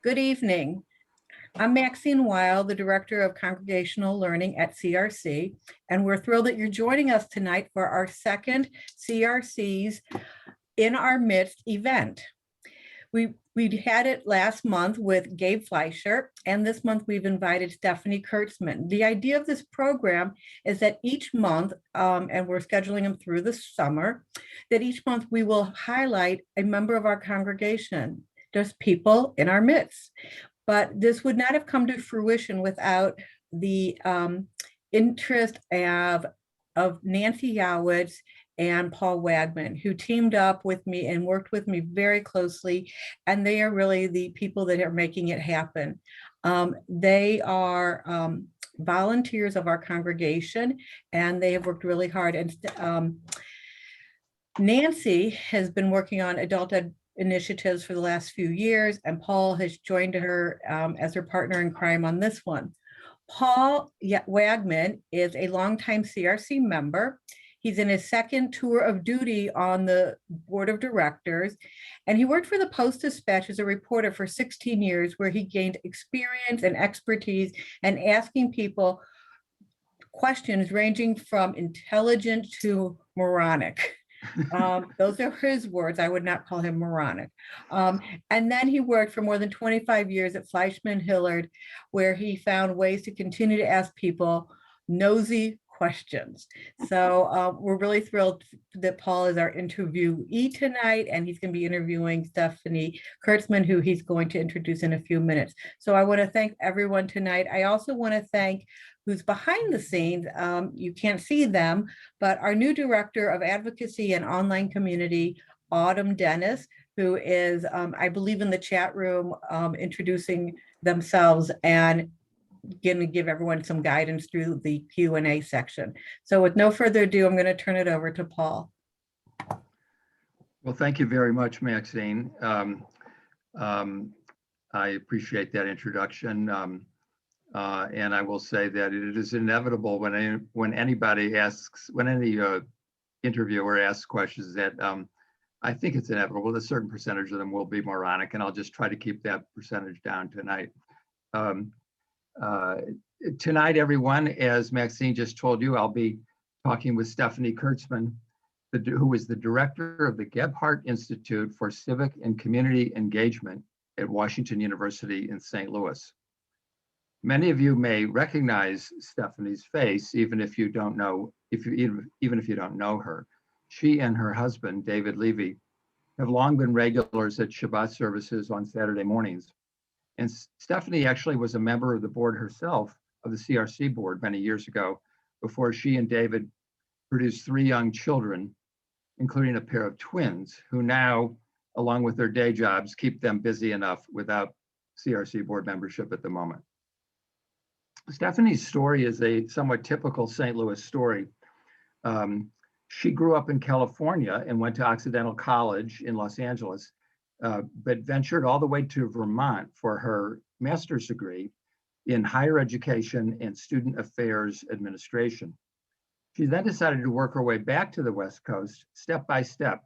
Good evening. I'm Maxine Weil, the Director of Congregational Learning at CRC, and we're thrilled that you're joining us tonight for our second CRC's In Our Midst event. We had it last month with Gabe Fleischer, and this month we've invited Stephanie Kurtzman. The idea of this program is that each month, and we're scheduling them through the summer, that each month we will highlight a member of our congregation. There's people in our midst, but this would not have come to fruition without the interest of Nancy Yowitz and Paul Wagman, who teamed up with me and worked with me very closely. And they are really the people that are making it happen. They are volunteers of our congregation, and they have worked really hard. And Nancy has been working on adult ed initiatives for the last few years, and Paul has joined her as her partner in crime on this one. Paul Wagman is a longtime CRC member. He's in his second tour of duty on the board of directors, and he worked for the Post-Dispatch as a reporter for 16 years, where he gained experience and expertise and asking people questions ranging from intelligent to moronic. Those are his words. I would not call him moronic. And then he worked for more than 25 years at Fleischman Hillard, where he found ways to continue to ask people nosy questions. So we're really thrilled that Paul is our interviewee tonight, and he's going to be interviewing Stephanie Kurtzman, who he's going to introduce in a few minutes. So I want to thank everyone tonight. I also want to thank who's behind the scenes. You can't see them, but our new Director of Advocacy and Online Community, Autumn Dennis, who is, I believe, in the chat room introducing themselves and going to give everyone some guidance through the Q&A section. So with no further ado, I'm going to turn it over to Paul. Well, thank you very much, Maxine. I appreciate that introduction. And I will say that it is inevitable when anybody asks, when any interviewer asks questions, that I think it's inevitable that a certain percentage of them will be moronic, and I'll just try to keep that percentage down tonight. Tonight, everyone, as Maxine just told you, I'll be talking with Stephanie Kurtzman, who is the director of the Gephardt Institute for Civic and Community Engagement at Washington University in St. Louis. Many of you may recognize Stephanie's face, even if you don't know, even if you don't know her. She and her husband, David Levy, have long been regulars at Shabbat services on Saturday mornings. And Stephanie actually was a member of the board herself, of the CRC board, many years ago, before she and David produced 3 young children, including a pair of twins, who now, along with their day jobs, keep them busy enough without CRC board membership at the moment. Stephanie's story is a somewhat typical St. Louis story. She grew up in California and went to Occidental College in Los Angeles, but ventured all the way to Vermont for her master's degree in higher education and student affairs administration. She then decided to work her way back to the West Coast step by step,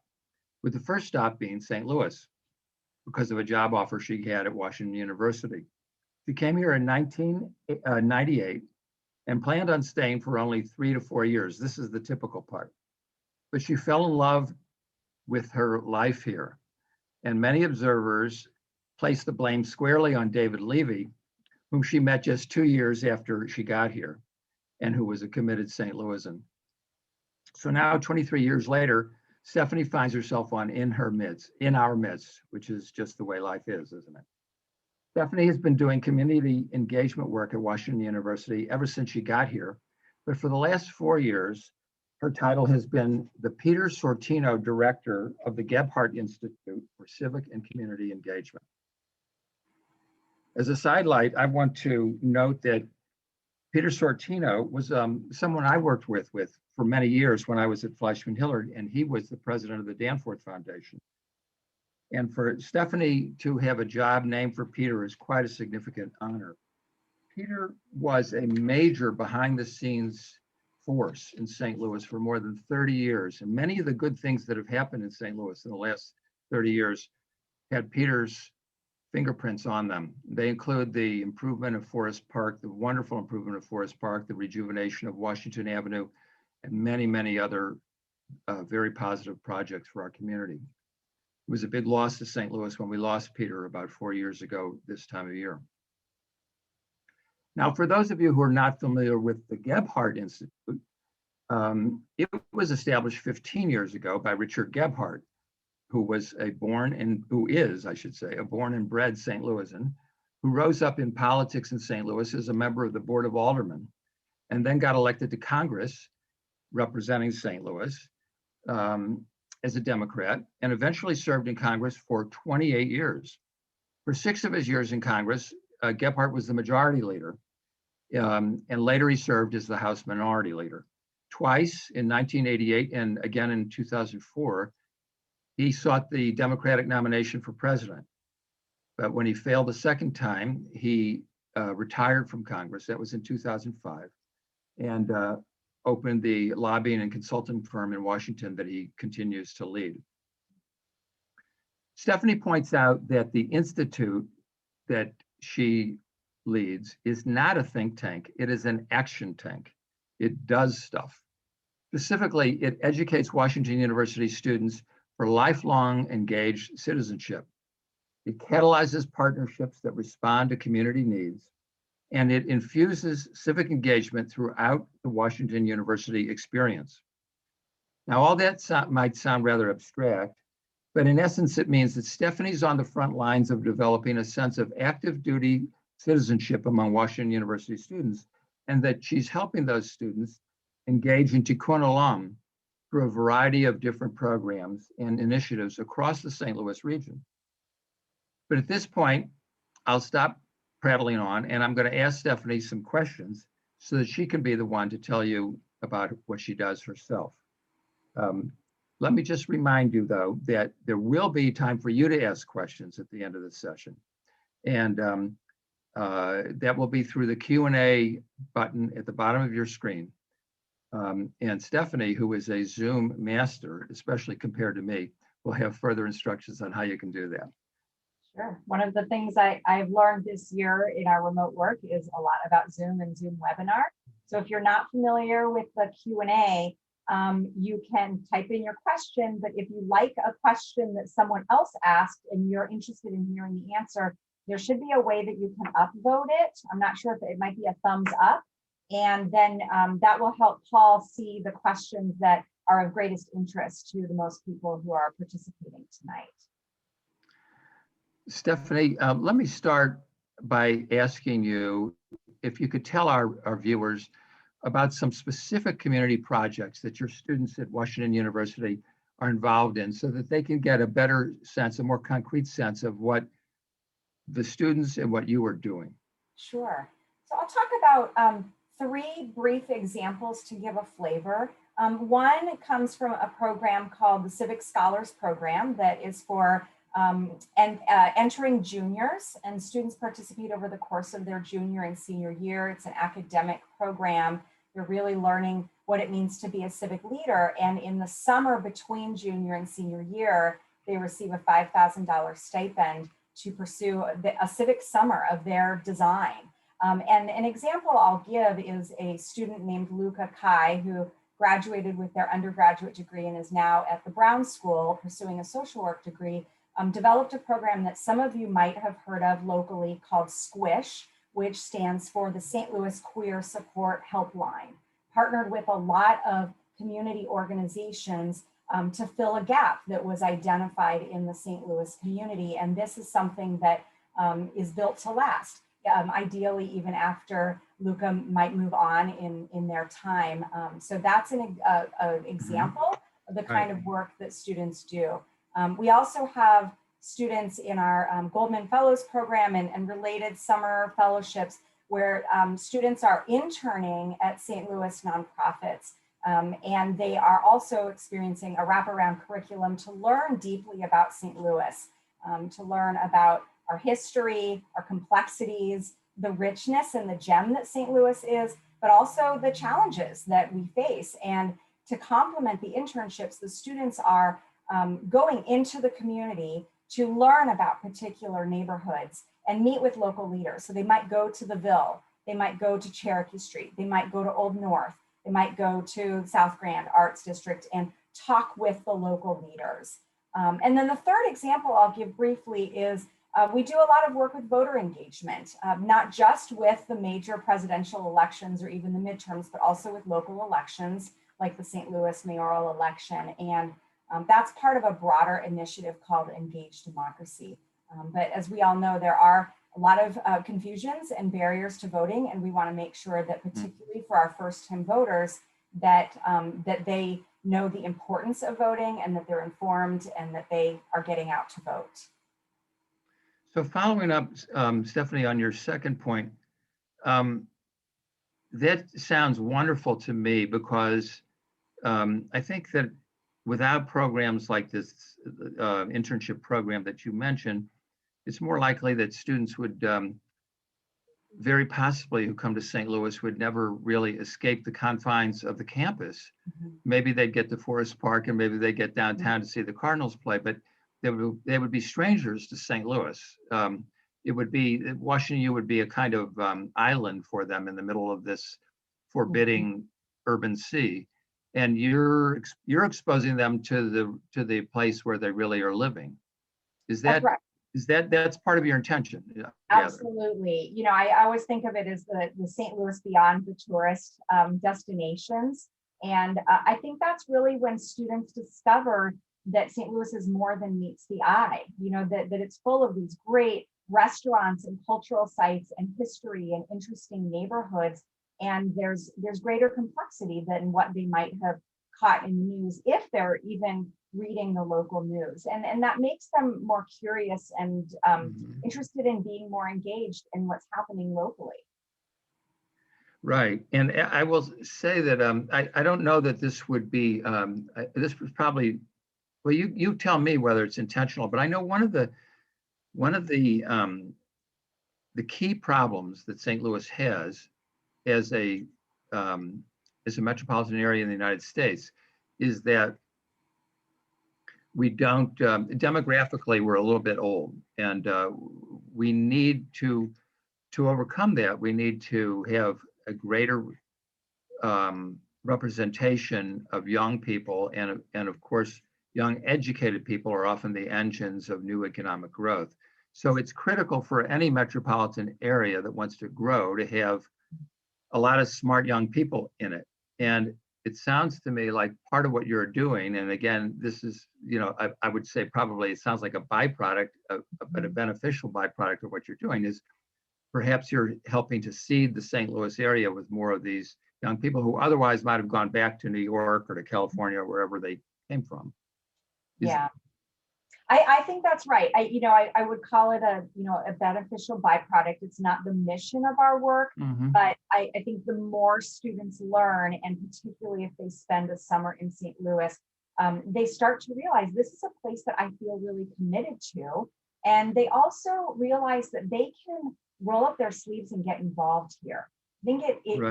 with the first stop being St. Louis, because of a job offer she had at Washington University. She came here in 1998 and planned on staying for only 3 to 4 years. This is the typical part. But she fell in love with her life here. And many observers placed the blame squarely on David Levy, whom she met just 2 years after she got here, and who was a committed St. Louisan. So now, 23 years later, Stephanie finds herself in our midst, which is just the way life is, isn't it? Stephanie has been doing community engagement work at Washington University ever since she got here, but for the last 4 years, her title has been the Peter Sortino Director of the Gephardt Institute for Civic and Community Engagement. As a sidelight, I want to note that Peter Sortino was someone I worked with for many years when I was at Fleischman Hillard, and he was the president of the Danforth Foundation. And for Stephanie to have a job named for Peter is quite a significant honor. Peter was a major behind the scenes force in St. Louis for more than 30 years. And many of the good things that have happened in St. Louis in the last 30 years had Peter's fingerprints on them. They include the improvement of Forest Park, the wonderful improvement of Forest Park, the rejuvenation of Washington Avenue, and many, many other very positive projects for our community. It was a big loss to St. Louis when we lost Peter about 4 years ago this time of year. Now, for those of you who are not familiar with the Gephardt Institute, it was established 15 years ago by Richard Gephardt, who is, I should say, a born and bred St. Louisan, who rose up in politics in St. Louis as a member of the Board of Aldermen, and then got elected to Congress representing St. Louis as a Democrat, and eventually served in Congress for 28 years. For 6 of his years in Congress, Gephardt was the majority leader, and later he served as the House minority leader. Twice in 1988 and again in 2004, he sought the Democratic nomination for president. But when he failed the second time, he retired from Congress. That was in 2005, and opened the lobbying and consulting firm in Washington that he continues to lead. Stephanie points out that the institute that she leads is not a think tank, it is an action tank. It does stuff. Specifically, it educates Washington University students for lifelong engaged citizenship. It catalyzes partnerships that respond to community needs, and it infuses civic engagement throughout the Washington University experience. Now, all that might sound rather abstract, but in essence, it means that Stephanie's on the front lines of developing a sense of active duty citizenship among Washington University students, and that she's helping those students engage in tikkun olam through a variety of different programs and initiatives across the St. Louis region. But at this point, I'll stop prattling on, and I'm going to ask Stephanie some questions so that she can be the one to tell you about what she does herself. Let me just remind you, though, that there will be time for you to ask questions at the end of the session. And that will be through the Q&A button at the bottom of your screen. And Stephanie, who is a Zoom master, especially compared to me, will have further instructions on how you can do that. Sure. One of the things I've learned this year in our remote work is a lot about Zoom and Zoom webinar. So if you're not familiar with the Q&A, you can type in your question, but if you like a question that someone else asked and you're interested in hearing the answer, there should be a way that you can upvote it. I'm not sure if it might be a thumbs up. And then that will help Paul see the questions that are of greatest interest to the most people who are participating tonight. Stephanie, let me start by asking you if you could tell our viewers about some specific community projects that your students at Washington University are involved in so that they can get a better sense, a more concrete sense of what the students and what you are doing. Sure. So I'll talk about 3 brief examples to give a flavor. One comes from a program called the Civic Scholars Program that is for entering juniors, and students participate over the course of their junior and senior year. It's an academic program. They're really learning what it means to be a civic leader. And in the summer between junior and senior year, they receive a $5,000 stipend to pursue a civic summer of their design. And an example I'll give is a student named Luca Kai, who graduated with their undergraduate degree and is now at the Brown School pursuing a social work degree, developed a program that some of you might have heard of locally called SQUISH, which stands for the St. Louis Queer Support Helpline, partnered with a lot of community organizations to fill a gap that was identified in the St. Louis community. And this is something that is built to last, ideally even after Luca might move on in their time. So that's an example of the kind of work that students do. We also have students in our Goldman Fellows program and related summer fellowships where students are interning at St. Louis nonprofits. And they are also experiencing a wraparound curriculum to learn deeply about St. Louis, to learn about our history, our complexities, the richness and the gem that St. Louis is, but also the challenges that we face. And to complement the internships, the students are going into the community to learn about particular neighborhoods and meet with local leaders. So they might go to the Ville, they might go to Cherokee Street, they might go to Old North, they might go to South Grand Arts District and talk with the local leaders. And then the third example I'll give briefly is we do a lot of work with voter engagement, not just with the major presidential elections or even the midterms, but also with local elections like the St. Louis mayoral election. And that's part of a broader initiative called Engaged Democracy. But as we all know, there are a lot of confusions and barriers to voting, and we want to make sure that particularly for our first-time voters, that they know the importance of voting and that they're informed and that they are getting out to vote. So following up, Stephanie, on your second point, that sounds wonderful to me because I think that without programs like this internship program that you mentioned, it's more likely that students would very possibly who come to St. Louis would never really escape the confines of the campus. Mm-hmm. Maybe they'd get to Forest Park and maybe they'd get downtown to see the Cardinals play, but they would be strangers to St. Louis. It would be, Washington U would be a kind of island for them in the middle of this forbidding urban sea. And you're exposing them to the place where they really are living. Is that That's right. That's part of your intention? Absolutely. You know, I always think of it as the St. Louis beyond the tourist destinations. And I think that's really when students discover that St. Louis is more than meets the eye, you know, that it's full of these great restaurants and cultural sites and history and interesting neighborhoods. And there's greater complexity than what they might have caught in the news if they're even reading the local news. And that makes them more curious and interested in being more engaged in what's happening locally. Right. And I will say that I don't know that this would be, this was probably, well, you tell me whether it's intentional, but I know one of the key problems that St. Louis has as a metropolitan area in the United States is that we don't, demographically, we're a little bit old, and we need to overcome that. We need to have a greater representation of young people, and of course, young educated people are often the engines of new economic growth. So it's critical for any metropolitan area that wants to grow to have a lot of smart young people in it. And it sounds to me like part of what you're doing, and again, this is, you know, I would say probably it sounds like a byproduct, but a beneficial byproduct of what you're doing is perhaps you're helping to seed the St. Louis area with more of these young people who otherwise might have gone back to New York or to California or wherever they came from. Yeah, I think that's right. I would call it a beneficial byproduct. It's not the mission of our work, but I think the more students learn, and particularly if they spend a summer in St. Louis, they start to realize this is a place that I feel really committed to. And they also realize that they can roll up their sleeves and get involved here. I think it is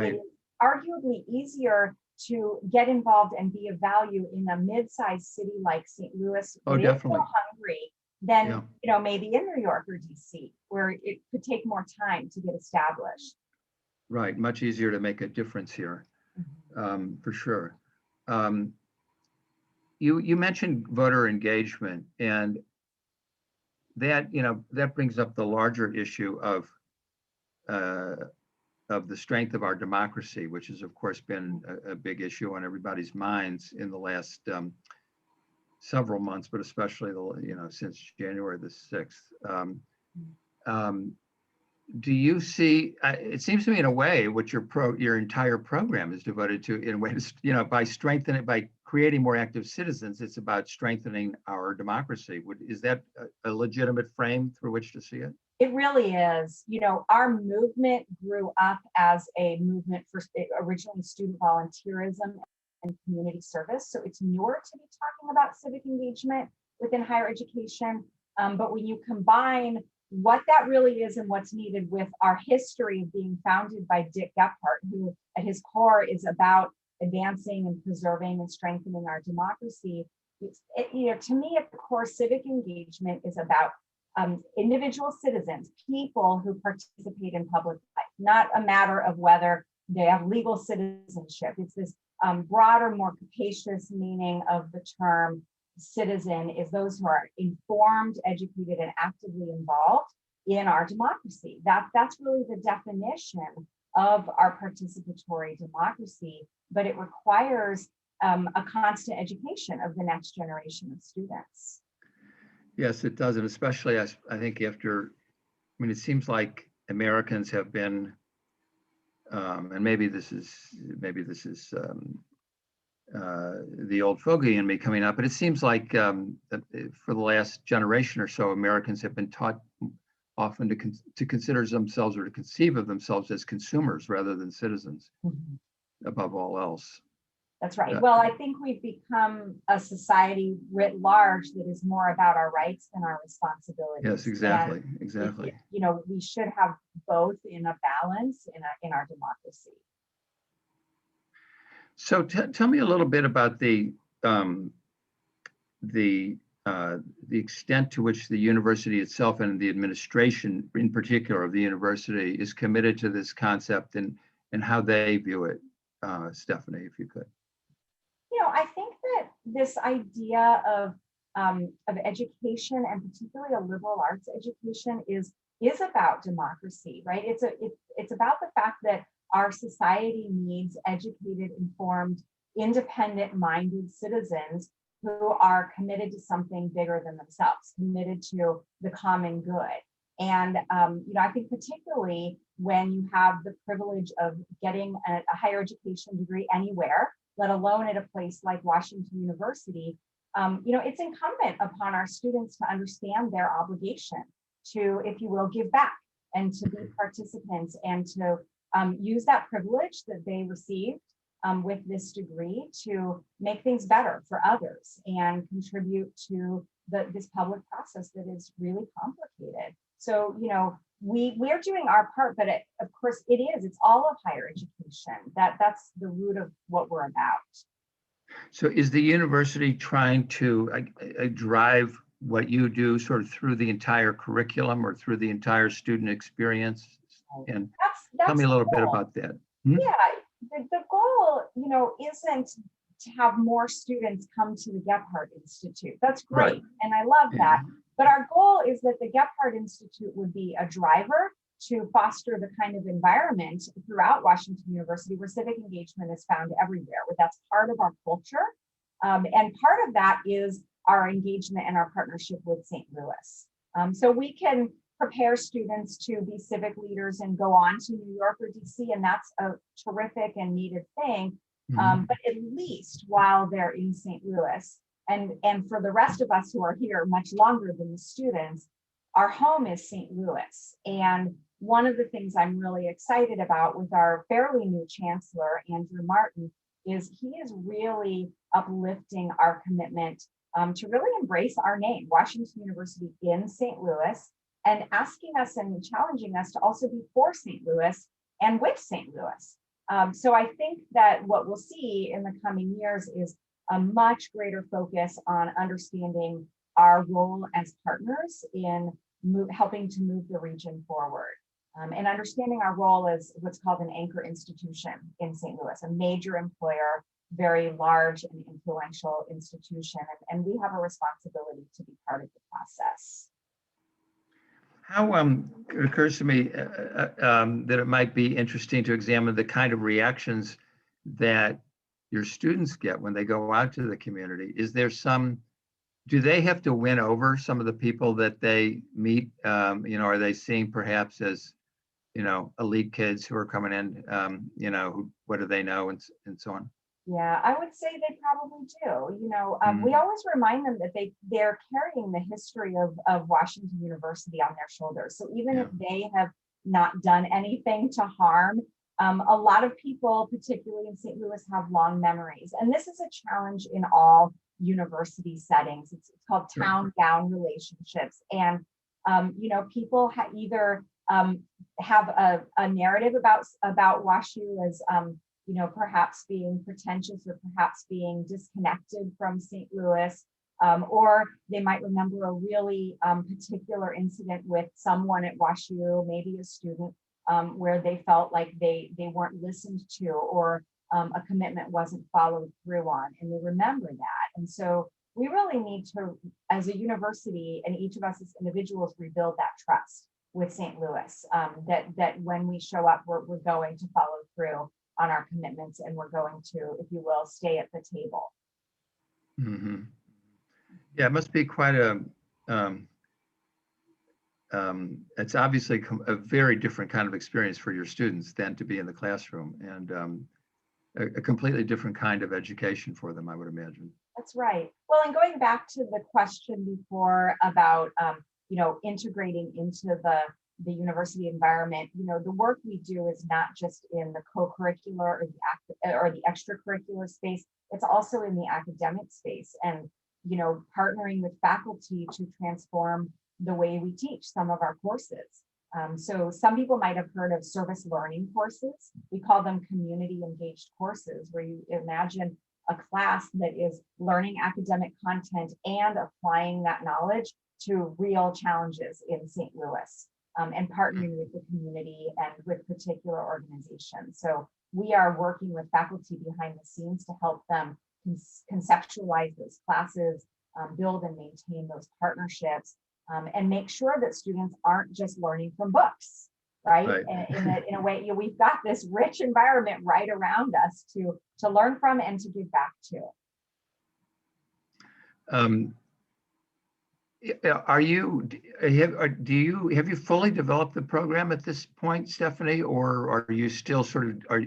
arguably easier to get involved and be of value in a mid-sized city like St. Louis, definitely, so hungry, than maybe in New York or DC, where it could take more time to get established. Right, much easier to make a difference here, for sure. You mentioned voter engagement, and that that brings up the larger issue of the strength of our democracy, which has, of course, been a big issue on everybody's minds in the last several months, but especially since January the 6th. Do you see? It seems to me, in a way, what your entire program is devoted to, in a way, by creating more active citizens. It's about strengthening our democracy. Is that a legitimate frame through which to see it? It really is. Our movement grew up as a movement for originally student volunteerism and community service. So it's newer to be talking about civic engagement within higher education. But when you combine what that really is and what's needed with our history of being founded by Gephardt, who at his core is about advancing and preserving and strengthening our democracy, to me, at the core, civic engagement is about individual citizens, people who participate in public life, not a matter of whether they have legal citizenship. It's this broader, more capacious meaning of the term citizen is those who are informed, educated, and actively involved in our democracy. That's really the definition of our participatory democracy, but it requires a constant education of the next generation of students. Yes, it does, and especially I think after, I mean, it seems like Americans have been, and maybe this is the old fogey in me coming up, but it seems like for the last generation or so, Americans have been taught often to consider themselves or to conceive of themselves as consumers rather than citizens, above all else. That's right. Well, I think we've become a society writ large that is more about our rights than our responsibilities. Yes, exactly, and exactly. we should have both in a balance in our democracy. So tell me a little bit about the extent to which the university itself and the administration, in particular of the university, is committed to this concept and how they view it. Stephanie, if you could. I think that this idea of education, and particularly a liberal arts education, is about democracy, right? It's about the fact that our society needs educated, informed, independent-minded citizens who are committed to something bigger than themselves, committed to the common good. And I think particularly when you have the privilege of getting a higher education degree anywhere, let alone at a place like Washington University, it's incumbent upon our students to understand their obligation to, if you will, give back and to be participants and to use that privilege that they received with this degree to make things better for others and contribute to this public process that is really complicated. So, we're doing our part, but of course it's all of higher education. That's the root of what we're about. So is the university trying to drive what you do sort of through the entire curriculum or through the entire student experience? And that's tell me a little bit about that. Yeah, the goal, isn't to have more students come to the Gephardt Institute. That's great, Right. And I love that. But our goal is that the Gephardt Institute would be a driver to foster the kind of environment throughout Washington University where civic engagement is found everywhere, where that's part of our culture. And part of that is our engagement and our partnership with St. Louis. So we can prepare students to be civic leaders and go on to New York or DC, and that's a terrific and needed thing. But at least while they're in St. Louis, and for the rest of us who are here much longer than the students, our home is St. Louis. And one of the things I'm really excited about with our fairly new chancellor, Andrew Martin, is he is really uplifting our commitment to really embrace our name, Washington University in St. Louis, and asking us and challenging us to also be for St. Louis and with St. Louis. So I think that what we'll see in the coming years is a much greater focus on understanding our role as partners in helping to move the region forward, and understanding our role as what's called an anchor institution in St. Louis, a major employer, very large and influential institution, and we have a responsibility to be part of the process. How it occurs to me that it might be interesting to examine the kind of reactions that your students get when they go out to the community. Is there do they have to win over some of the people that they meet? Are they seen perhaps as, elite kids who are coming in, what do they know and so on? Yeah, I would say they probably do. We always remind them that they're carrying the history of Washington University on their shoulders. So even if they have not done anything to harm, a lot of people, particularly in St. Louis, have long memories. And this is a challenge in all university settings. It's called town-gown relationships. And, people either have a narrative about WashU as, perhaps being pretentious or perhaps being disconnected from St. Louis, Or they might remember a really particular incident with someone at WashU, maybe a student, where they felt like they weren't listened to, or a commitment wasn't followed through on, and they remember that. And so we really need to, as a university and each of us as individuals, rebuild that trust with St. Louis, that when we show up, we're going to follow through on our commitments, and we're going to, if you will, stay at the table. Mm-hmm. Yeah, it must be quite a, it's obviously a very different kind of experience for your students than to be in the classroom, and a completely different kind of education for them, I would imagine. That's right. Well, and going back to the question before about, integrating into the university environment, the work we do is not just in the co-curricular or the extracurricular space, it's also in the academic space, and, partnering with faculty to transform the way we teach some of our courses. So some people might have heard of service learning courses. We call them community engaged courses, where you imagine a class that is learning academic content and applying that knowledge to real challenges in St. Louis, and partnering with the community and with particular organizations. So we are working with faculty behind the scenes to help them conceptualize those classes, build and maintain those partnerships, and make sure that students aren't just learning from books, right? And in a way, we've got this rich environment right around us to learn from and to give back to. Have you fully developed the program at this point, Stephanie, or are you still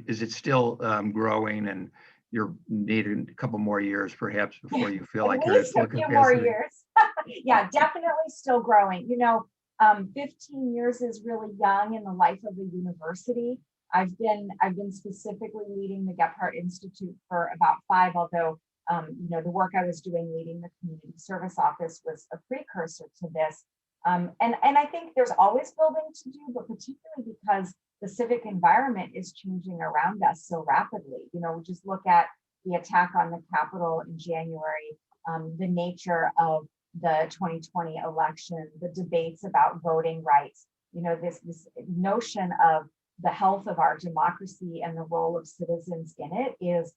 is it still growing, and you're needing a couple more years perhaps before you feel like you're at full capacity? A few more years. Yeah, definitely still growing. 15 years is really young in the life of a university. I've been specifically leading the Gephardt Institute for about 5, although the work I was doing leading the community service office was a precursor to this. And I think there's always building to do, but particularly because the civic environment is changing around us so rapidly. Just look at the attack on the Capitol in January, the nature of the 2020 election, the debates about voting rights, this notion of the health of our democracy and the role of citizens in it is,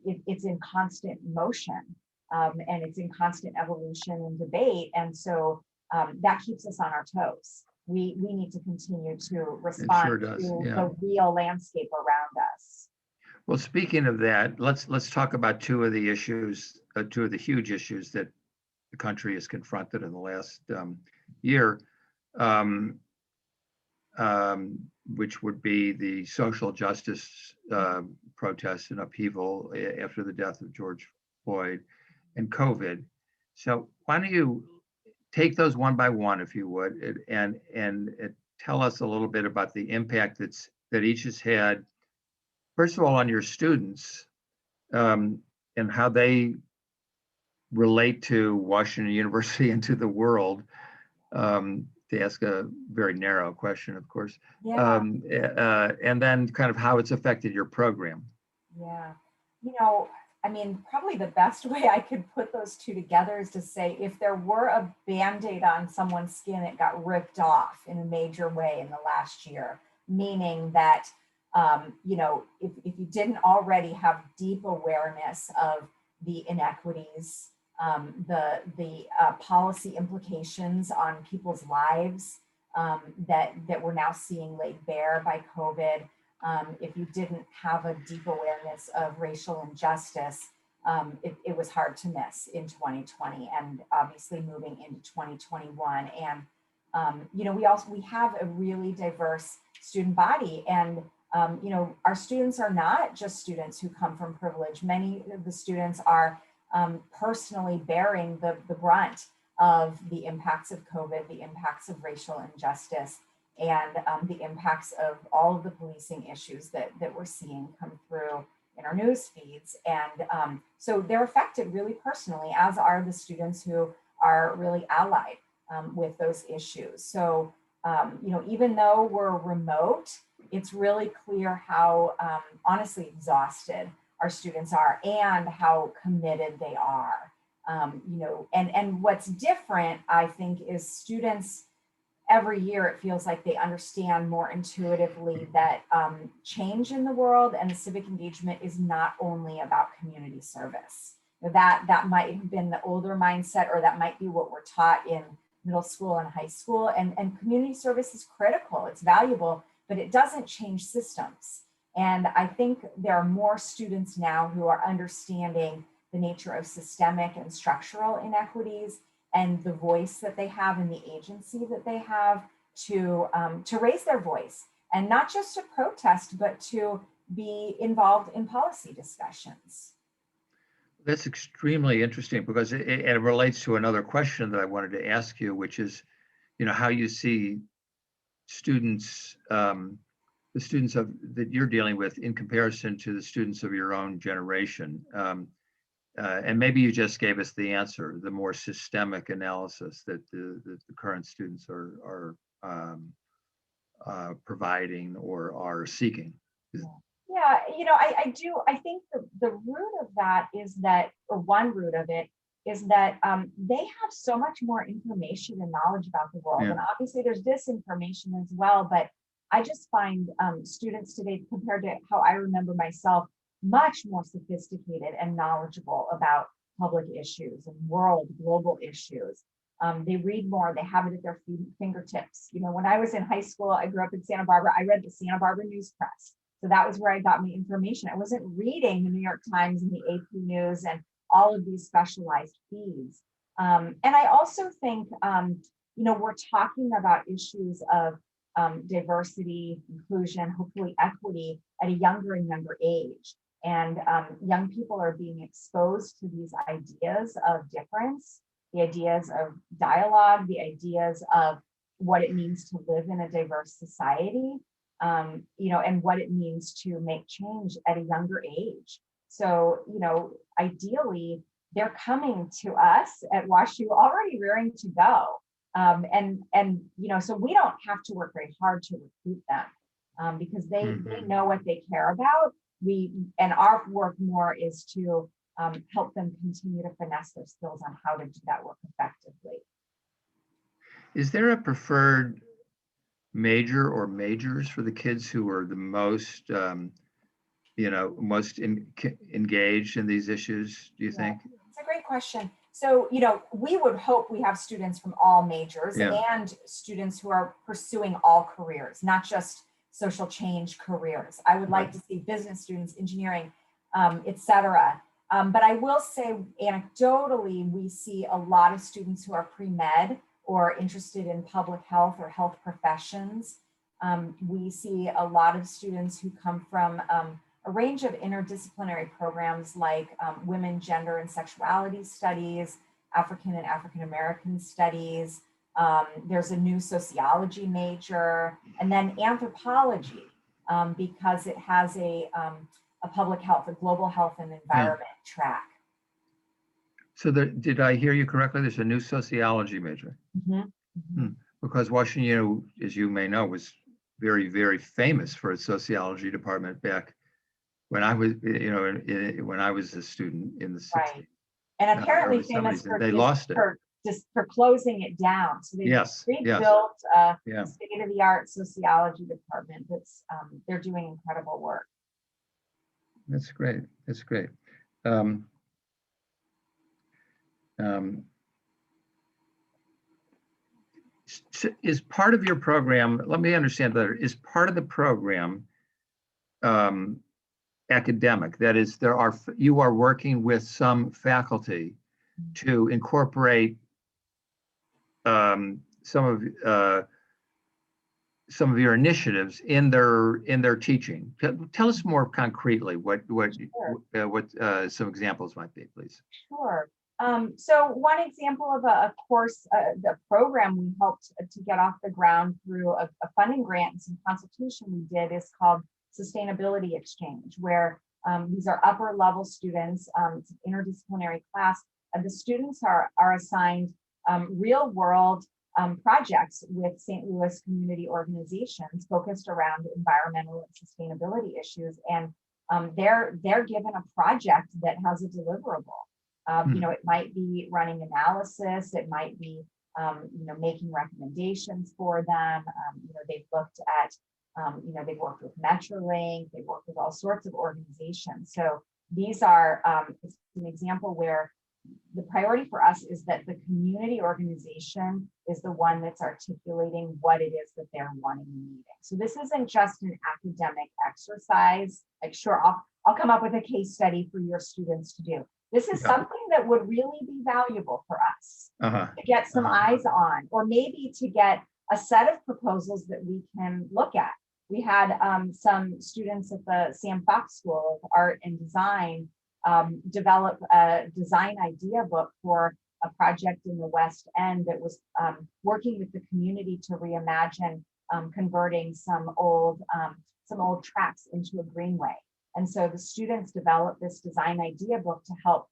it's in constant motion, and it's in constant evolution and debate. And so that keeps us on our toes. We need to continue to respond to the real landscape around us. Well, speaking of that, let's talk about two of the huge issues that the country has confronted in the last year, which would be the social justice protests and upheaval after the death of George Floyd and COVID. So why don't you take those one by one, if you would, and tell us a little bit about the impact that each has had, first of all, on your students, and how they relate to Washington University and to the world, to ask a very narrow question, of course. Yeah. And then kind of how it's affected your program. Yeah. Probably the best way I could put those two together is to say, if there were a Band-Aid on someone's skin, it got ripped off in a major way in the last year, meaning that, if you didn't already have deep awareness of the inequities, the policy implications on people's lives, that we're now seeing laid bare by COVID, if you didn't have a deep awareness of racial injustice, it was hard to miss in 2020, and obviously moving into 2021. And we have a really diverse student body, and our students are not just students who come from privilege. Many of the students are personally bearing the brunt of the impacts of COVID, the impacts of racial injustice, and the impacts of all of the policing issues that we're seeing come through in our news feeds. And so they're affected really personally, as are the students who are really allied with those issues. So, even though we're remote, it's really clear how honestly exhausted our students are and how committed they are. And what's different, I think, is students every year, it feels like they understand more intuitively that change in the world and the civic engagement is not only about community service. That might have been the older mindset, or that might be what we're taught in middle school and high school. And community service is critical, it's valuable, but it doesn't change systems. And I think there are more students now who are understanding the nature of systemic and structural inequities and the voice that they have and the agency that they have to raise their voice, and not just to protest, but to be involved in policy discussions. That's extremely interesting, because it relates to another question that I wanted to ask you, which is, how you see students, the students that you're dealing with in comparison to the students of your own generation. And maybe you just gave us the answer, the more systemic analysis that the current students are providing or are seeking. Yeah, I think the root of that is that, or one root of it is that they have so much more information and knowledge about the world. Yeah. And obviously there's disinformation as well, but I just find students today, compared to how I remember myself, much more sophisticated and knowledgeable about public issues and global issues. They read more, they have it at their fingertips. When I was in high school, I grew up in Santa Barbara, I read the Santa Barbara News Press. So that was where I got my information. I wasn't reading the New York Times and the AP News and all of these specialized feeds. And I also think, we're talking about issues of diversity, inclusion, hopefully equity at a younger and younger age. And young people are being exposed to these ideas of difference, the ideas of dialogue, the ideas of what it means to live in a diverse society, and what it means to make change at a younger age. So, ideally, they're coming to us at WashU already rearing to go. So we don't have to work very hard to recruit them because they know what they care about. And our work more is to help them continue to finesse their skills on how to do that work effectively. Is there a preferred major or majors for the kids who are the most, engaged in these issues, do you think? It's a great question. So, we would hope we have students from all majors and students who are pursuing all careers, not just social change careers. I would like to see business students, engineering, et cetera. But I will say anecdotally, we see a lot of students who are pre-med or interested in public health or health professions. We see a lot of students who come from a range of interdisciplinary programs like women, gender, and sexuality studies, African and African American studies. There's a new sociology major, and then anthropology, because it has a public health, a global health and environment track. So did I hear you correctly? There's a new sociology major. Because Washington, as you may know, was very, very famous for its sociology department back when I was, when I was a student in the 60s. Right. And apparently famous for they lost it. For closing it down. So they rebuilt a state-of-the-art sociology department that's they're doing incredible work. That's great. That's great. Is part of your program, let me understand better, is part of the program academic? That is, you are working with some faculty to incorporate some of your initiatives in their teaching. Tell us more concretely what some examples might be, please. Sure. So one example of a course, the program we helped to get off the ground through a funding grant and some consultation we did is called Sustainability Exchange, where these are upper level students. It's an interdisciplinary class. The students are assigned real world projects with St. Louis community organizations focused around environmental and sustainability issues. And they're given a project that has a deliverable. It might be running analysis, it might be making recommendations for them. They've looked at, they've worked with Metrolink, they've worked with all sorts of organizations. So these are, it's an example where the priority for us is that the community organization is the one that's articulating what it is that they're wanting and needing. So this isn't just an academic exercise, like, sure, I'll come up with a case study for your students to do. This is something that would really be valuable for us to get some eyes on, or maybe to get a set of proposals that we can look at. We had some students at the Sam Fox School of Art and Design develop a design idea book for a project in the West End that was working with the community to reimagine converting some old tracks into a greenway. And so the students developed this design idea book to help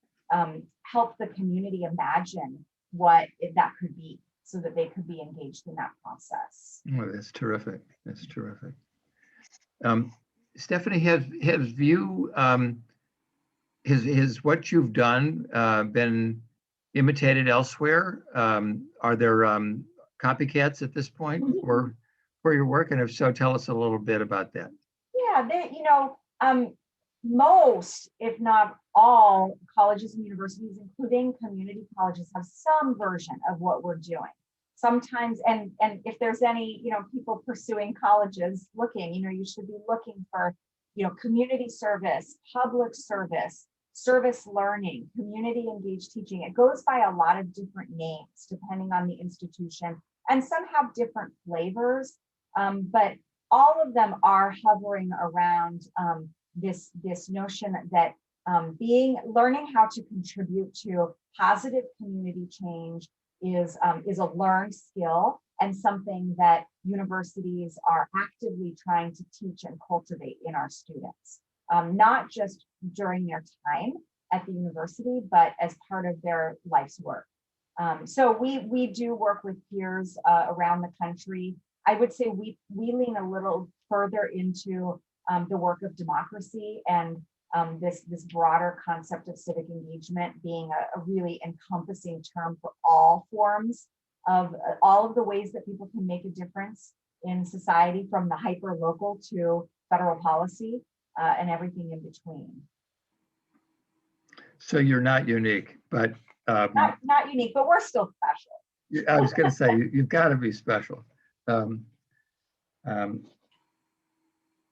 the community imagine what that could be, so that they could be engaged in that process. Oh, that's terrific. That's terrific. Stephanie, have you has what you've done been imitated elsewhere? Are there copycats at this point for your work? And if so, tell us a little bit about that. Yeah, most, if not all, colleges and universities, including community colleges, have some version of what we're doing. Sometimes, and if there's any, people pursuing colleges looking, you should be looking for, community service, public service, service learning, community engaged teaching. It goes by a lot of different names depending on the institution, and some have different flavors, but all of them are hovering around this notion that learning how to contribute to positive community change is a learned skill, and something that universities are actively trying to teach and cultivate in our students, not just during their time at the university, but as part of their life's work. So we do work with peers around the country. I would say we lean a little further into the work of democracy, and this broader concept of civic engagement being a really encompassing term for all forms of all of the ways that people can make a difference in society, from the hyper local to federal policy and everything in between. So you're not unique, but not unique, but we're still special. I was going to say you've got to be special.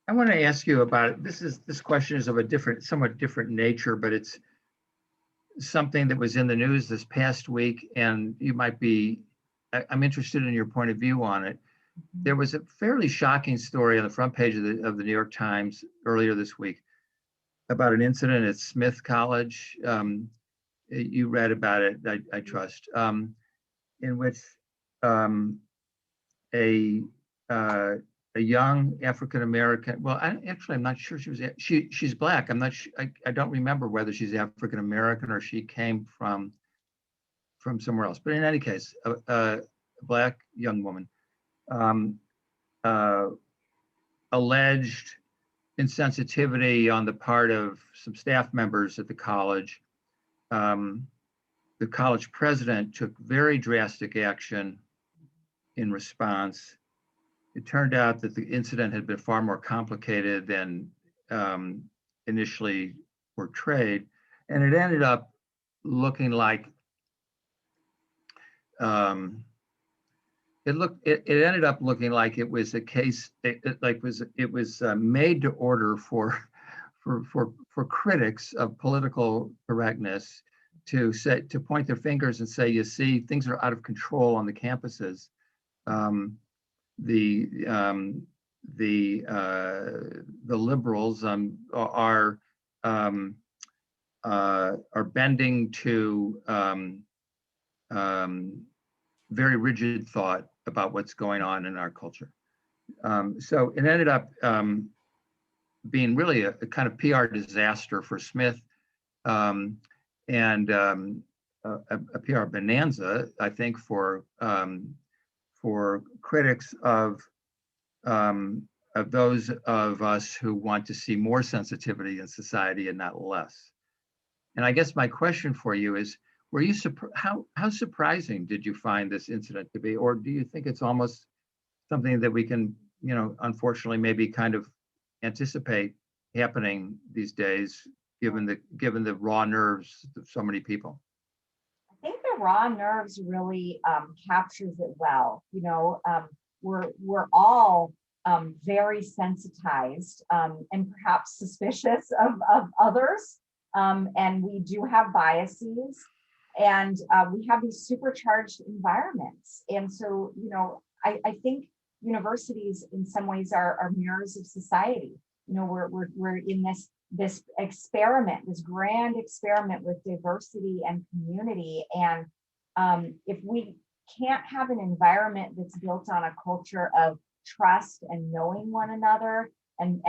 I want to ask you about this question is of a somewhat different nature, but it's something that was in the news this past week, and I'm interested in your point of view on it. There was a fairly shocking story on the front page of the New York Times earlier this week about an incident at Smith College. You read about it, I trust, in which a young African-American, well, I'm not sure she's Black. I'm not sure, I don't remember whether she's African-American or she came from somewhere else. But in any case, a Black young woman alleged insensitivity on the part of some staff members at the college. The college president took very drastic action in response. It turned out that the incident had been far more complicated than initially portrayed, and it ended up looking like it ended up looking like it was a case. It was made to order for critics of political correctness to point their fingers and say, you see, things are out of control on the campuses. The liberals are bending to very rigid thought about what's going on in our culture. So it ended up being really a kind of PR disaster for Smith, and a PR bonanza, I think, for critics of those of us who want to see more sensitivity in society and not less. And I guess my question for you is, were you how surprising did you find this incident to be, or do you think it's almost something that we can, unfortunately, maybe kind of anticipate happening these days, given the raw nerves of so many people? I think the raw nerves really captures it well. We're all very sensitized and perhaps suspicious of others, and we do have biases, and we have these supercharged environments. And so, I think universities in some ways are mirrors of society. We're in this experiment, this grand experiment with diversity and community. And if we can't have an environment that's built on a culture of trust and knowing one another, and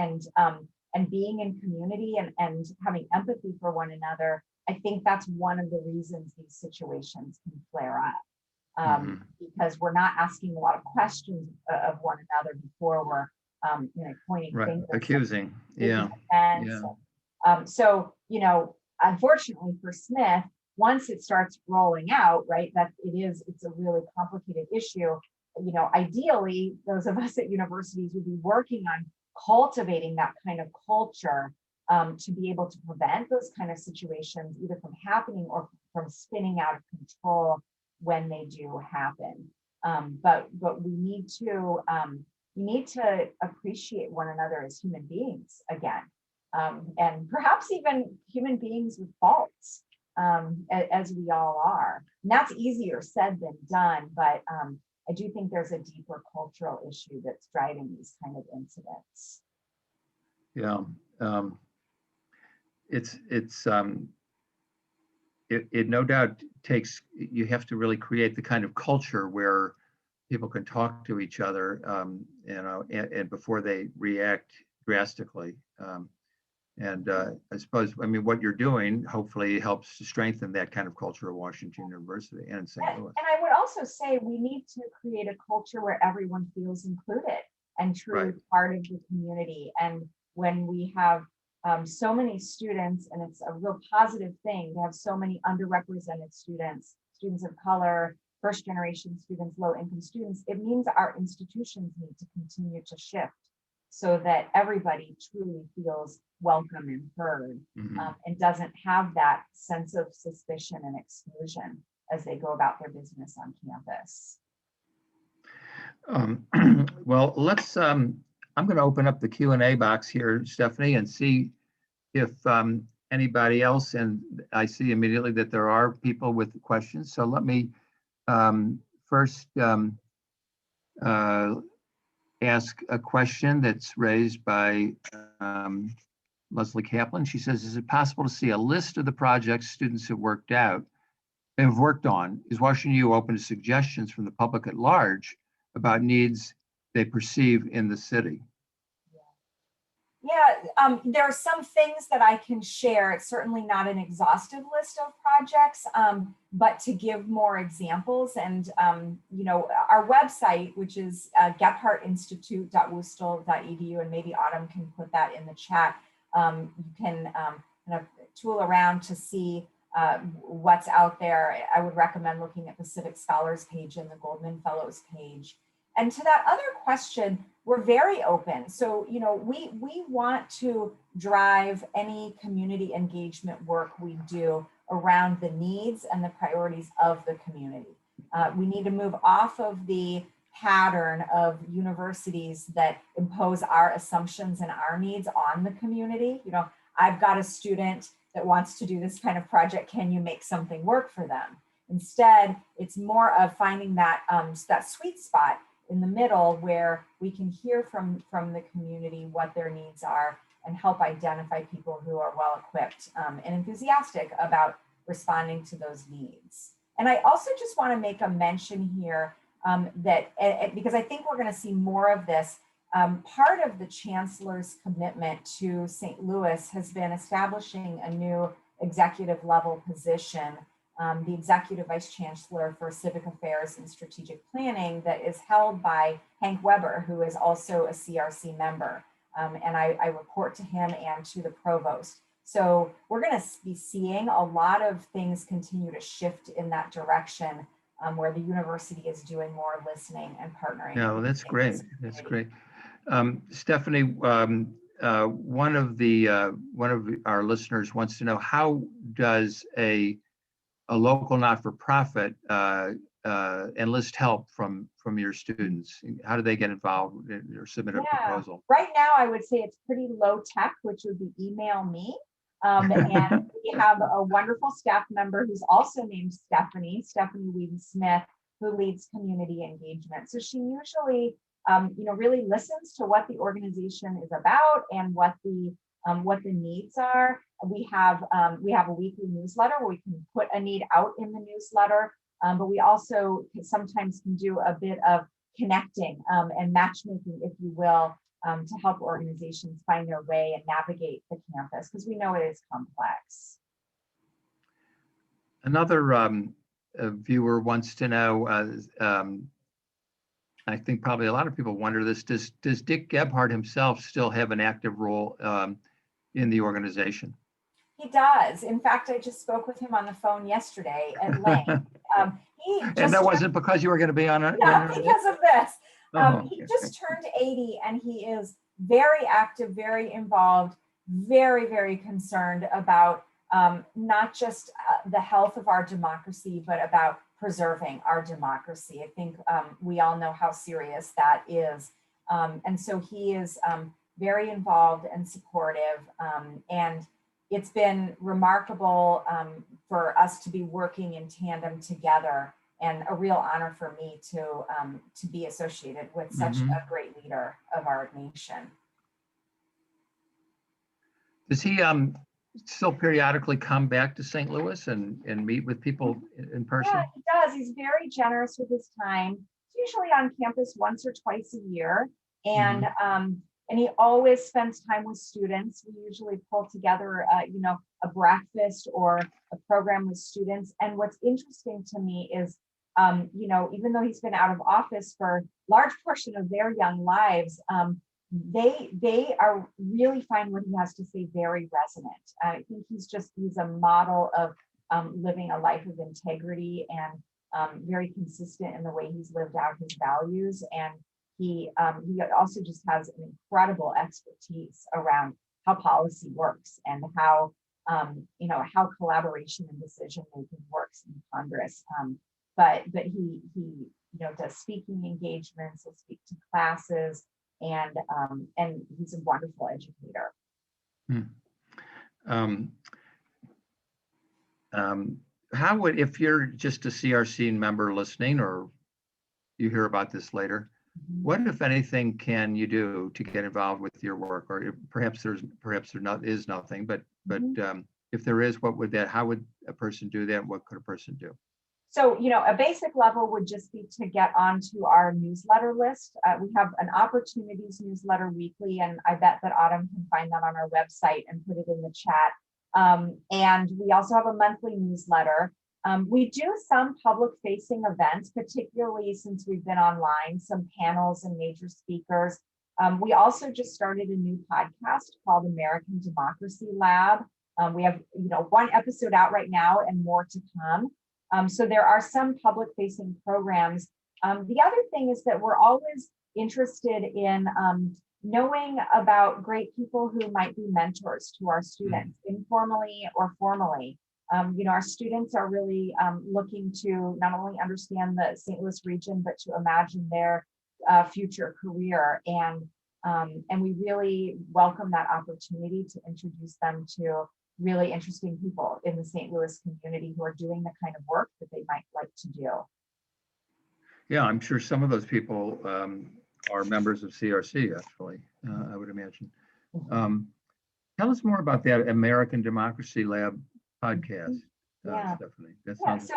being in community and having empathy for one another, I think that's one of the reasons these situations can flare up. Because we're not asking a lot of questions of one another before we're pointing fingers, accusing. So unfortunately for Smith, once it starts rolling out, right, it's a really complicated issue. Ideally, those of us at universities would be working on cultivating that kind of culture to be able to prevent those kind of situations either from happening or from spinning out of control when they do happen. But we need to appreciate one another as human beings again, and perhaps even human beings with faults, as we all are. And that's easier said than done, but I do think there's a deeper cultural issue that's driving these kind of incidents. Yeah, it no doubt takes, you have to really create the kind of culture where people can talk to each other, and before they react drastically. I suppose, what you're doing hopefully helps to strengthen that kind of culture at Washington University and St. Louis. And I would also say we need to create a culture where everyone feels included and truly part of the community. And when we have so many students, and it's a real positive thing to have so many underrepresented students of color, first generation students, low income students, it means our institutions need to continue to shift so that everybody truly feels welcome and heard, and doesn't have that sense of suspicion and exclusion as they go about their business on campus. Well, let's, I'm going to open up the Q&A box here, Stephanie, and see if anybody else, and I see immediately that there are people with questions. So let me first ask a question that's raised by Leslie Kaplan. She says, is it possible to see a list of the projects students have worked on? Is Washington U open to suggestions from the public at large about needs they perceive in the city? Yeah, there are some things that I can share. It's certainly not an exhaustive list of projects, but to give more examples, and our website, which is GephardtInstitute.wustl.edu, and maybe Autumn can put that in the chat. You can kind of tool around to see what's out there. I would recommend looking at the Civic Scholars page and the Goldman Fellows page. And to that other question, we're very open. So, we want to drive any community engagement work we do around the needs and the priorities of the community. We need to move off of the pattern of universities that impose our assumptions and our needs on the community. I've got a student that wants to do this kind of project. Can you make something work for them? Instead, it's more of finding that sweet spot in the middle where we can hear from the community what their needs are and help identify people who are well equipped and enthusiastic about responding to those needs. And I also just want to make a mention here that because I think we're going to see more of this, part of the chancellor's commitment to St. Louis has been establishing a new executive level position, the Executive Vice Chancellor for Civic Affairs and Strategic Planning, that is held by Hank Weber, who is also a CRC member. And I report to him and to the provost. So we're going to be seeing a lot of things continue to shift in that direction, where the university is doing more listening and partnering. Yeah, well, that's great. That's great. Stephanie, one of our listeners wants to know, how does a local not-for-profit enlist help from your students? How do they get involved or submit a proposal? Right now, I would say it's pretty low tech, which would be email me. And we have a wonderful staff member who's also named Stephanie Whedon-Smith, who leads community engagement. So she usually, really listens to what the organization is about and what the needs are. We have a weekly newsletter where we can put a need out in the newsletter, but we also sometimes can do a bit of connecting and matchmaking, if you will, to help organizations find their way and navigate the campus, because we know it is complex. Another viewer wants to know, I think probably a lot of people wonder this, does Dick Gephardt himself still have an active role in the organization? He does. In fact, I just spoke with him on the phone yesterday at length. And that wasn't because you were going to be on it? No, because of this. He Okay. just turned 80 and he is very active, very involved, very, very concerned about not just the health of our democracy, but about preserving our democracy. I think we all know how serious that is. And so he is very involved and supportive. And it's been remarkable for us to be working in tandem together, and a real honor for me to be associated with such a great leader of our nation. Does he still periodically come back to St. Louis and meet with people in person? Yeah, he does. He's very generous with his time. He's usually on campus once or twice a year, and he always spends time with students. We usually pull together, a breakfast or a program with students. And what's interesting to me is, even though he's been out of office for a large portion of their young lives, they are really find what he has to say very resonant. I think he's a model of living a life of integrity and very consistent in the way he's lived out his values. And he also just has an incredible expertise around how policy works and how collaboration and decision making works in Congress. But he does speaking engagements, he'll speak to classes, and he's a wonderful educator. How would, if you're just a CRC member listening, or you hear about this later, what, if anything, can you do to get involved with your work? Or perhaps there is nothing, but if there is, how would a person do that? What could a person do? So, a basic level would just be to get onto our newsletter list. We have an opportunities newsletter weekly, and I bet that Autumn can find that on our website and put it in the chat. And we also have a monthly newsletter. We do some public-facing events, particularly since we've been online, some panels and major speakers. We also just started a new podcast called American Democracy Lab. We have, one episode out right now and more to come. So there are some public-facing programs. The other thing is that we're always interested in knowing about great people who might be mentors to our students, informally or formally. Our students are really looking to not only understand the St. Louis region, but to imagine their future career. And we really welcome that opportunity to introduce them to really interesting people in the St. Louis community who are doing the kind of work that they might like to do. Yeah, I'm sure some of those people are members of CRC, actually, I would imagine. Tell us more about that American Democracy Lab podcast, Stephanie. That sounds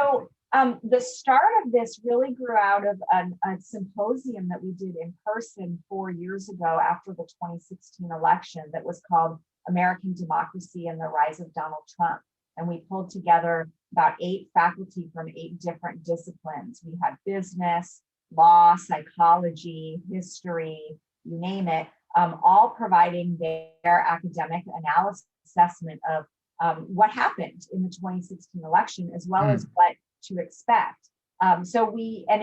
the start of this really grew out of a symposium that we did in person 4 years ago after the 2016 election that was called American Democracy and the Rise of Donald Trump. And we pulled together about 8 faculty from 8 different disciplines. We had business, law, psychology, history, you name it, all providing their academic analysis assessment of what happened in the 2016 election, as well as what to expect. And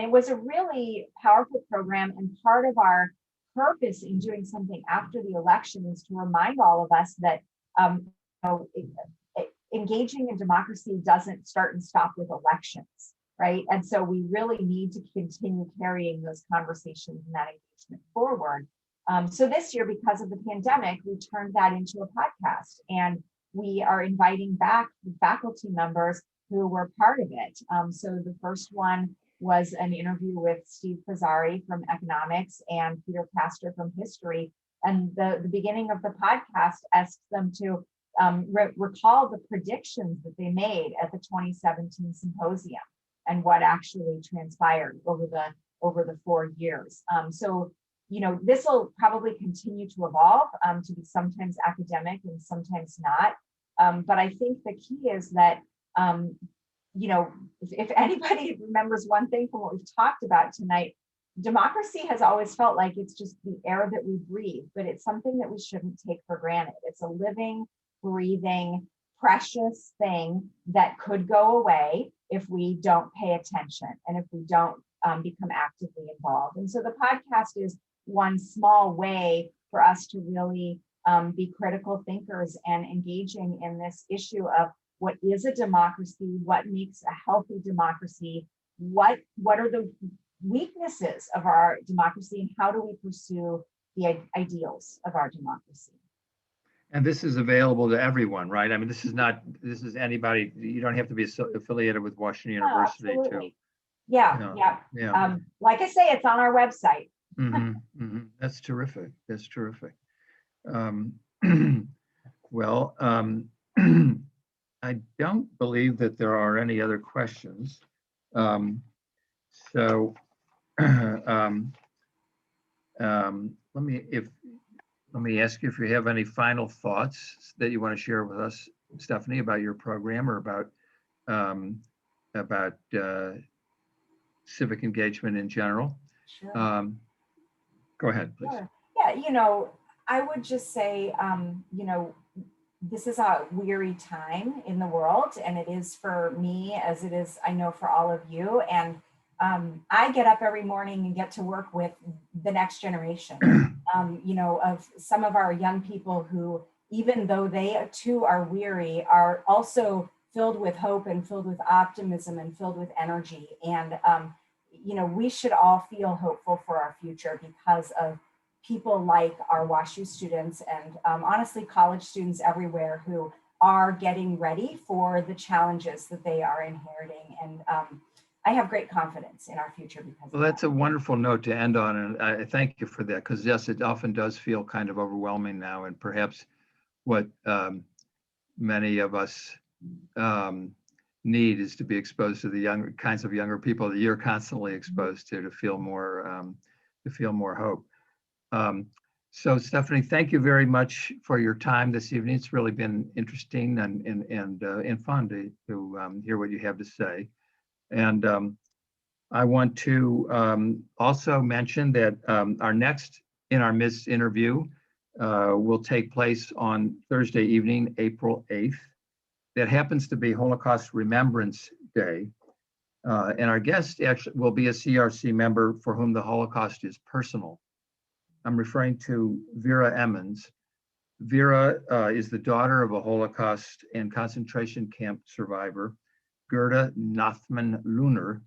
it was a really powerful program, and part of our purpose in doing something after the election is to remind all of us that engaging in democracy doesn't start and stop with elections, right? And so we really need to continue carrying those conversations and that engagement forward. So this year, because of the pandemic, we turned that into a podcast, and we are inviting back the faculty members who were part of it. So the first one was an interview with Steve Pizzari from economics and Peter Castor from history. And the beginning of the podcast asks them to recall the predictions that they made at the 2017 symposium and what actually transpired over the 4 years. So, this will probably continue to evolve to be sometimes academic and sometimes not. But I think the key is that, if anybody remembers one thing from what we've talked about tonight, democracy has always felt like it's just the air that we breathe, but it's something that we shouldn't take for granted. It's a living, breathing, precious thing that could go away if we don't pay attention and if we don't become actively involved. And so the podcast is one small way for us to really be critical thinkers and engaging in this issue of what is a democracy, what makes a healthy democracy, what are the weaknesses of our democracy, and how do we pursue the ideals of our democracy. And this is available to everyone, right? I mean, this is anybody, you don't have to be affiliated with Washington University too. Yeah. Like I say, it's on our website. That's terrific. That's terrific. I don't believe that there are any other questions. Let me ask you if you have any final thoughts that you want to share with us, Stephanie, about your program or about civic engagement in general. Sure. Go ahead, please. Sure. Yeah, I would just say, this is a weary time in the world, and it is for me as it is, I know, for all of you. And I get up every morning and get to work with the next generation, of some of our young people who, even though they too are weary, are also filled with hope and filled with optimism and filled with energy. And, we should all feel hopeful for our future because of people like our WashU students and honestly, college students everywhere who are getting ready for the challenges that they are inheriting. And I have great confidence in our future because well, that's a wonderful note to end on. And I thank you for that, because yes, it often does feel kind of overwhelming now. And perhaps what many of us need is to be exposed to the younger kinds of younger people that you're constantly exposed to feel more hope. So Stephanie, thank you very much for your time this evening. It's really been interesting and fun to hear what you have to say. And I want to also mention that our next In Our Midst interview will take place on Thursday evening, April 8th. That happens to be Holocaust Remembrance Day. And our guest actually will be a CRC member for whom the Holocaust is personal. I'm referring to Vera Emmons. Vera is the daughter of a Holocaust and concentration camp survivor, Gerda Nathman-Luner,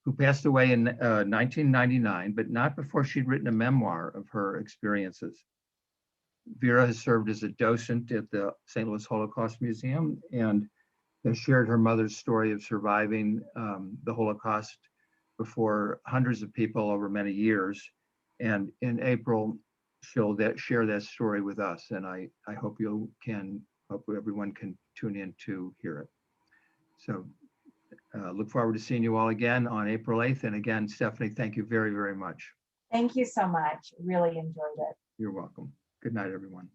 who passed away in 1999, but not before she'd written a memoir of her experiences. Vera has served as a docent at the St. Louis Holocaust Museum and has shared her mother's story of surviving the Holocaust before hundreds of people over many years. And in April, she'll share that story with us. And I hope everyone can tune in to hear it. So look forward to seeing you all again on April 8th. And again, Stephanie, thank you very, very much. Thank you so much. Really enjoyed it. You're welcome. Good night, everyone.